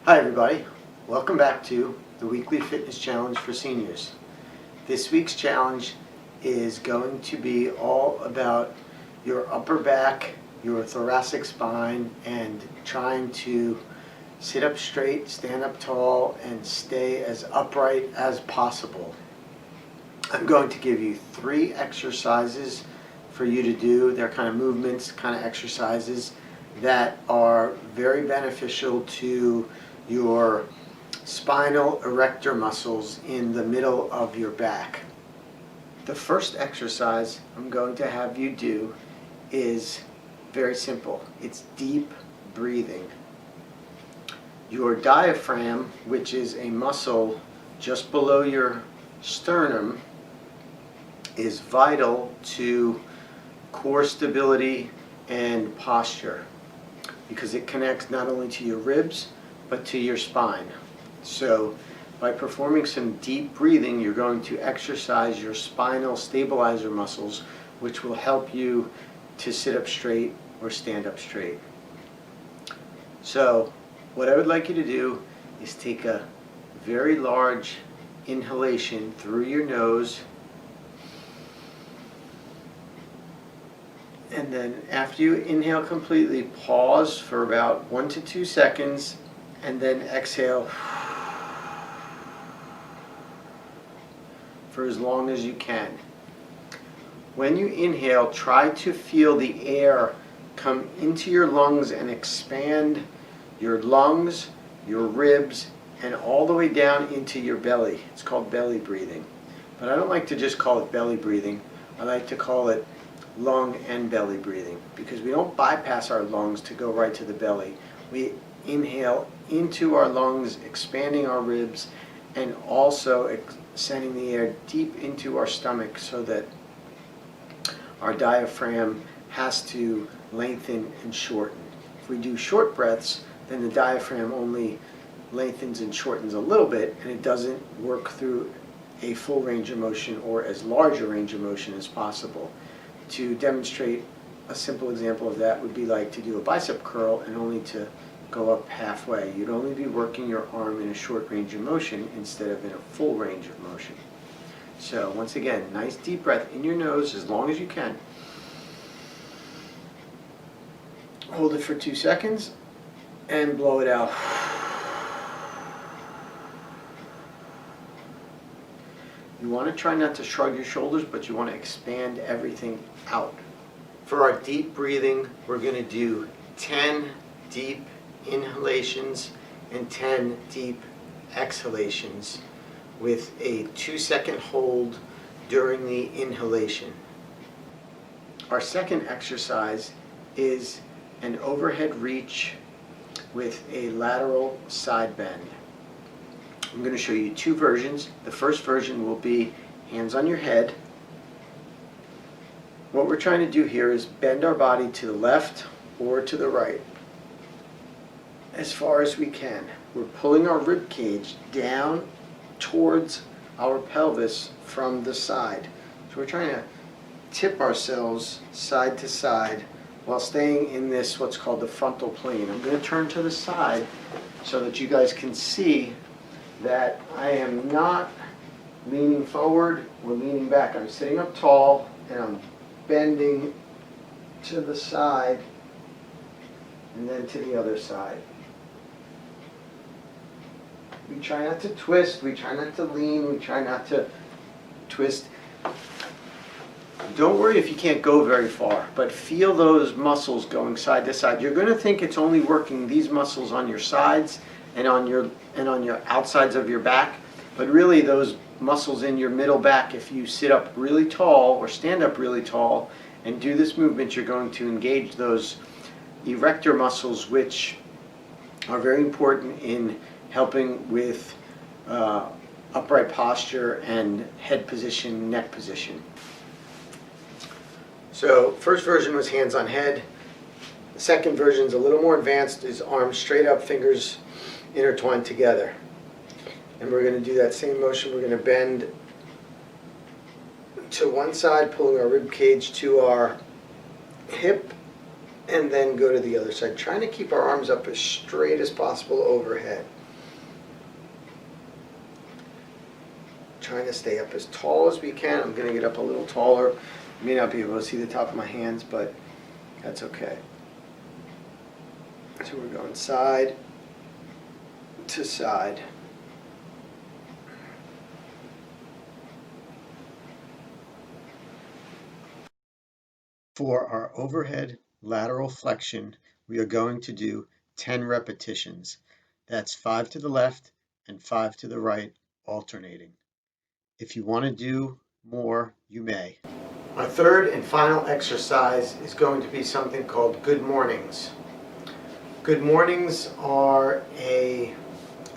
Hi everybody, welcome back to the weekly fitness challenge for seniors. This week's challenge is going to be all about your upper back, your thoracic spine, and trying to sit up straight, stand up tall, and stay as upright as possible. I'm going to give you 3 exercises for you to do. They're kind of movements, kind of exercises that are very beneficial to your spinal erector muscles in the middle of your back. The first exercise I'm going to have you do is very simple. It's deep breathing. Your diaphragm, which is a muscle just below your sternum, is vital to core stability and posture because it connects not only to your ribs but to your spine. So by performing some deep breathing, you're going to exercise your spinal stabilizer muscles, which will help you to sit up straight or stand up straight. So what I would like you to do is take a very large inhalation through your nose, and then after you inhale completely, pause for about 1 to 2 seconds, and then exhale for as long as you can. When you inhale, try to feel the air come into your lungs and expand your lungs, your ribs, and all the way down into your belly. It's called belly breathing. But I don't like to just call it belly breathing. I like to call it lung and belly breathing, because we don't bypass our lungs to go right to the belly. We inhale into our lungs, expanding our ribs, and also sending the air deep into our stomach so that our diaphragm has to lengthen and shorten. If we do short breaths, then the diaphragm only lengthens and shortens a little bit, and it doesn't work through a full range of motion or as large a range of motion as possible. To demonstrate a simple example of that would be like to do a bicep curl and only to go up halfway. You'd only be working your arm in a short range of motion instead of in a full range of motion. So once again, nice deep breath in your nose as long as you can. Hold it for 2 seconds and blow it out. You want to try not to shrug your shoulders, but you want to expand everything out. For our deep breathing, we're going to do 10 deep inhalations and 10 deep exhalations with a 2-second hold during the inhalation. Our second exercise is an overhead reach with a lateral side bend. I'm going to show you 2 versions. The first version will be hands on your head. What we're trying to do here is bend our body to the left or to the right as far as we can. We're pulling our rib cage down towards our pelvis from the side. So we're trying to tip ourselves side to side while staying in this what's called the frontal plane. I'm going to turn to the side so that you guys can see that I am not leaning forward or leaning back. I'm sitting up tall and I'm bending to the side and then to the other side. We try not to twist, we try not to lean, we try not to twist. Don't worry if you can't go very far, but feel those muscles going side to side. You're going to think it's only working these muscles on your sides and on your outsides of your back, but really those muscles in your middle back, if you sit up really tall or stand up really tall and do this movement, you're going to engage those erector muscles, which are very important in helping with upright posture and head position, neck position. So first version was hands on head. The second version is a little more advanced, is arms straight up, fingers intertwined together. And we're going to do that same motion. We're going to bend to one side, pulling our rib cage to our hip, and then go to the other side, trying to keep our arms up as straight as possible overhead. Trying to stay up as tall as we can. I'm going to get up a little taller. You may not be able to see the top of my hands, but that's okay. So we're going side to side. For our overhead lateral flexion, we are going to do 10 repetitions. That's 5 to the left and 5 to the right, alternating. If you want to do more, you may. Our third and final exercise is going to be something called good mornings. Good mornings are an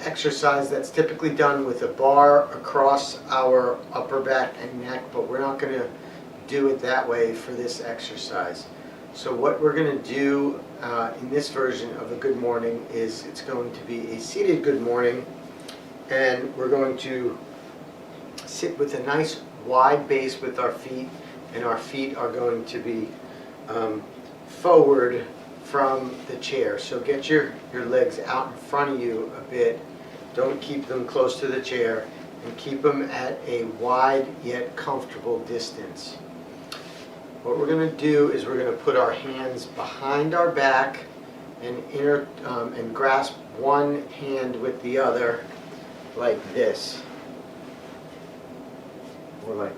exercise that's typically done with a bar across our upper back and neck, but we're not going to do it that way for this exercise. So what we're going to do in this version of a good morning is it's going to be a seated good morning, and we're going to sit with a nice wide base with our feet, and our feet are going to be forward from the chair. So get your legs out in front of you a bit. Don't keep them close to the chair, and keep them at a wide yet comfortable distance. What we're going to do is we're going to put our hands behind our back and grasp one hand with the other like this. Or like.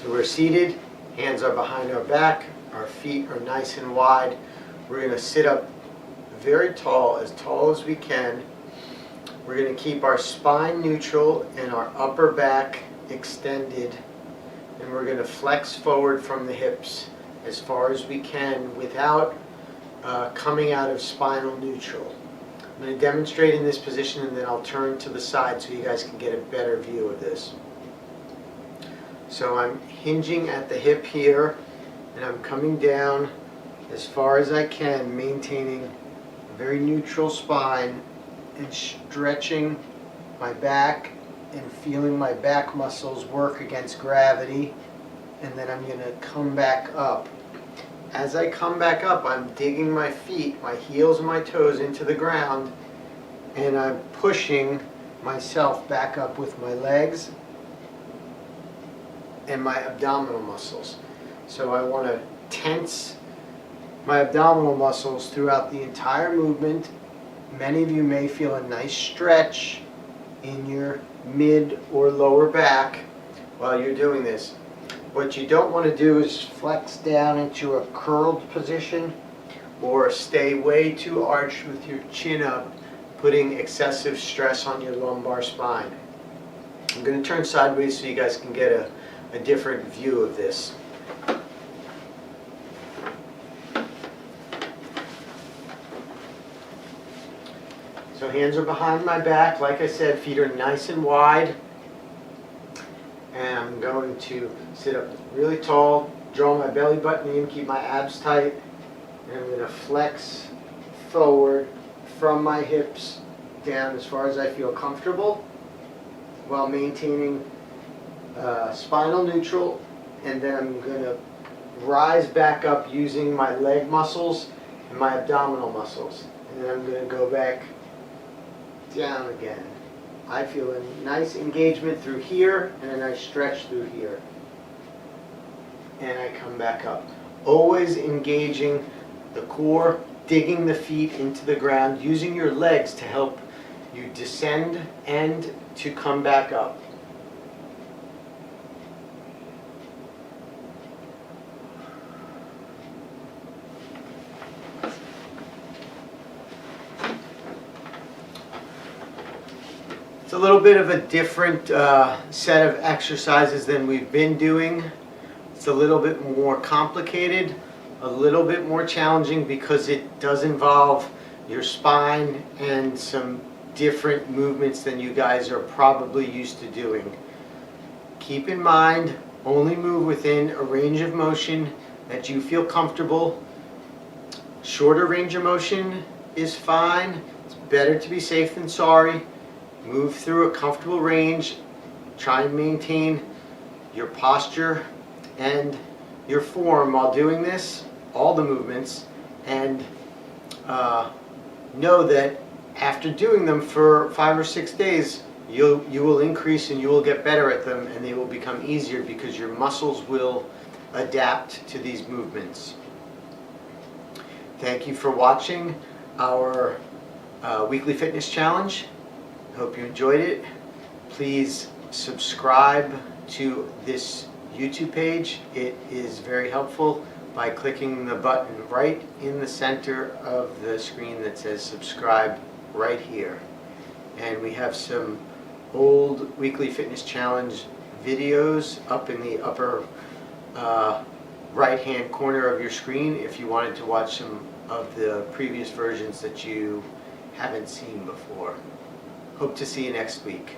So we're seated, hands are behind our back, our feet are nice and wide. We're going to sit up very tall as we can. We're going to keep our spine neutral and our upper back extended, and we're going to flex forward from the hips as far as we can without coming out of spinal neutral. I'm going to demonstrate in this position, and then I'll turn to the side so you guys can get a better view of this. So I'm hinging at the hip here, and I'm coming down as far as I can, maintaining a very neutral spine and stretching my back and feeling my back muscles work against gravity, and then I'm going to come back up. As I come back up, I'm digging my feet, my heels and my toes into the ground, and I'm pushing myself back up with my legs and my abdominal muscles. So I want to tense my abdominal muscles throughout the entire movement. Many of you may feel a nice stretch in your mid or lower back while you're doing this. What you don't want to do is flex down into a curled position or stay way too arched with your chin up, putting excessive stress on your lumbar spine. I'm going to turn sideways so you guys can get a different view of this. So hands are behind my back. Like I said, feet are nice and wide. And I'm going to sit up really tall, draw my belly button in, keep my abs tight. And I'm going to flex forward from my hips down as far as I feel comfortable, while maintaining spinal neutral. And then I'm going to rise back up using my leg muscles and my abdominal muscles. And then I'm going to go back down again. I feel a nice engagement through here and a nice stretch through here. And I come back up. Always engaging the core, digging the feet into the ground, using your legs to help you descend and to come back up. It's a little bit of a different set of exercises than we've been doing. It's a little bit more complicated, a little bit more challenging because it does involve your spine and some different movements than you guys are probably used to doing. Keep in mind, only move within a range of motion that you feel comfortable. Shorter range of motion is fine. It's better to be safe than sorry. Move through a comfortable range. Try and maintain your posture, and your form while doing this, all the movements, and know that after doing them for 5 or 6 days, you will increase and you will get better at them, and they will become easier because your muscles will adapt to these movements. Thank you for watching our weekly fitness challenge. Hope you enjoyed it. Please subscribe to this YouTube page. It is very helpful by clicking the button right in the center of the screen that says subscribe right here. And we have some old weekly fitness challenge videos up in the upper right hand corner of your screen if you wanted to watch some of the previous versions that you haven't seen before. Hope to see you next week.